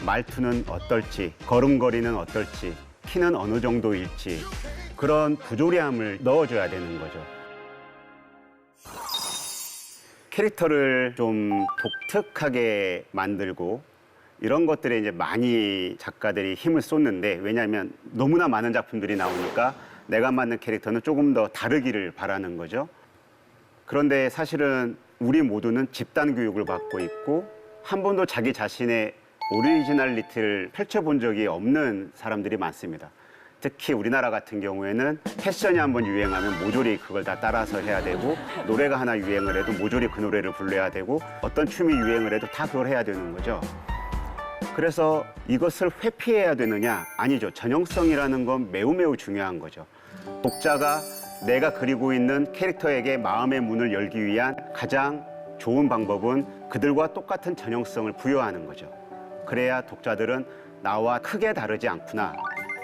말투는 어떨지, 걸음걸이는 어떨지, 키는 어느 정도일지 그런 부조리함을 넣어줘야 되는 거죠. 캐릭터를 좀 독특하게 만들고 이런 것들에 이제 많이 작가들이 힘을 쏟는데, 왜냐하면 너무나 많은 작품들이 나오니까 내가 맡는 캐릭터는 조금 더 다르기를 바라는 거죠. 그런데 사실은 우리 모두는 집단 교육을 받고 있고 한 번도 자기 자신의 오리지널리티를 펼쳐본 적이 없는 사람들이 많습니다. 특히 우리나라 같은 경우에는 패션이 한번 유행하면 모조리 그걸 다 따라서 해야 되고, 노래가 하나 유행을 해도 모조리 그 노래를 불러야 되고, 어떤 춤이 유행을 해도 다 그걸 해야 되는 거죠. 그래서 이것을 회피해야 되느냐? 아니죠. 전형성이라는 건 매우 중요한 거죠. 독자가 내가 그리고 있는 캐릭터에게 마음의 문을 열기 위한 가장 좋은 방법은 그들과 똑같은 전형성을 부여하는 거죠. 그래야 독자들은 나와 크게 다르지 않구나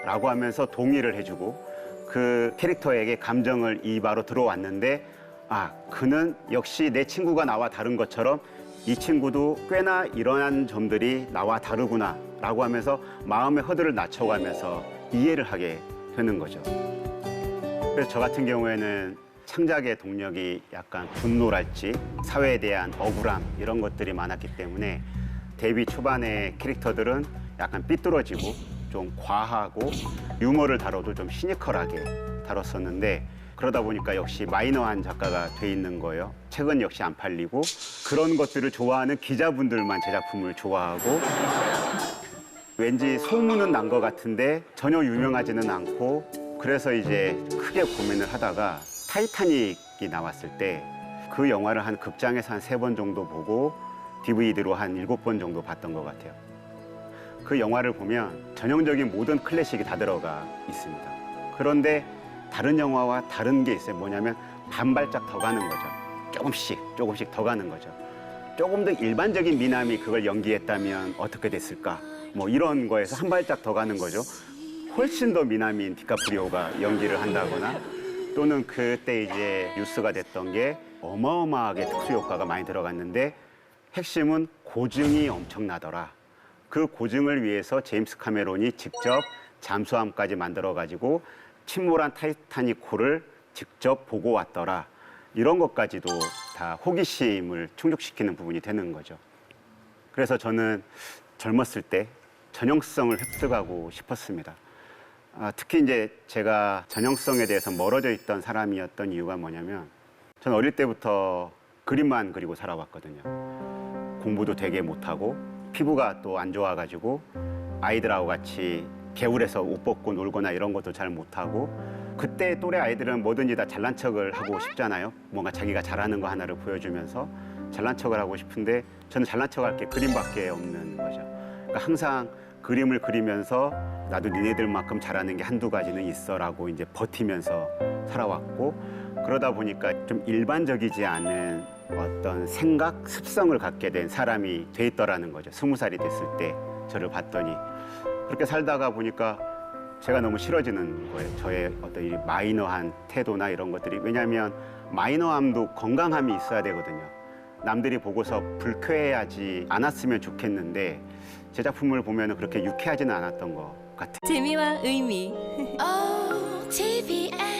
라고 하면서 동의를 해주고, 그 캐릭터에게 감정을 이입하러 들어왔는데, 아, 그는 역시 내 친구가 나와 다른 것처럼 이 친구도 꽤나 이러한 점들이 나와 다르구나 라고 하면서 마음의 허들을 낮춰가면서 이해를 하게 되는 거죠. 그래서 저 같은 경우에는 창작의 동력이 약간 분노랄지 사회에 대한 억울함 이런 것들이 많았기 때문에 데뷔 초반의 캐릭터들은 약간 삐뚤어지고 좀 과하고 유머를 다뤄도 좀 시니컬하게 다뤘었는데, 그러다 보니까 역시 마이너한 작가가 돼 있는 거예요. 책은 역시 안 팔리고 그런 것들을 좋아하는 기자분들만 제 작품을 좋아하고, 왠지 소문은 난 것 같은데 전혀 유명하지는 않고, 그래서 이제 크게 고민을 하다가 타이타닉이 나왔을 때 그 영화를 한 극장에서 한 3번 정도 보고 DVD로 한 7번 정도 봤던 것 같아요. 그 영화를 보면 전형적인 모든 클래식이 다 들어가 있습니다. 그런데 다른 영화와 다른 게 있어요. 뭐냐면 반발짝 더 가는 거죠. 조금씩 더 가는 거죠. 조금 더 일반적인 미남이 그걸 연기했다면 어떻게 됐을까? 뭐 이런 거에서 한 발짝 더 가는 거죠. 훨씬 더 미남인 디카프리오가 연기를 한다거나, 또는 그때 이제 뉴스가 됐던 게 어마어마하게 특수효과가 많이 들어갔는데 핵심은 고증이 엄청나더라. 그 고증을 위해서 제임스 카메론이 직접 잠수함까지 만들어가지고 침몰한 타이타닉호를 직접 보고 왔더라. 이런 것까지도 다 호기심을 충족시키는 부분이 되는 거죠. 그래서 저는 젊었을 때 전형성을 획득하고 싶었습니다. 특히 이제 제가 전형성에 대해서 멀어져 있던 사람이었던 이유가 뭐냐면, 저는 어릴 때부터 그림만 그리고 살아왔거든요. 공부도 되게 못하고 피부가 또 안 좋아가지고 아이들하고 같이 개울에서 옷 벗고 놀거나 이런 것도 잘 못하고, 그때 또래 아이들은 뭐든지 다 잘난 척을 하고 싶잖아요. 뭔가 자기가 잘하는 거 하나를 보여주면서 잘난 척을 하고 싶은데, 저는 잘난 척할 게 그림밖에 없는 거죠. 그러니까 항상 그림을 그리면서 나도 니네들만큼 잘하는 게 한두 가지는 있어라고 이제 버티면서 살아왔고, 그러다 보니까 좀 일반적이지 않은 어떤 생각, 습성을 갖게 된 사람이 돼 있더라는 거죠. 20살이 됐을 때 저를 봤더니. 그렇게 살다가 보니까 제가 너무 싫어지는 거예요. 저의 어떤 이 마이너한 태도나 이런 것들이. 왜냐하면 마이너함도 건강함이 있어야 되거든요. 남들이 보고서 불쾌해하지 않았으면 좋겠는데 제 작품을 보면 그렇게 유쾌하지는 않았던 것 같아요. 재미와 의미 OTBS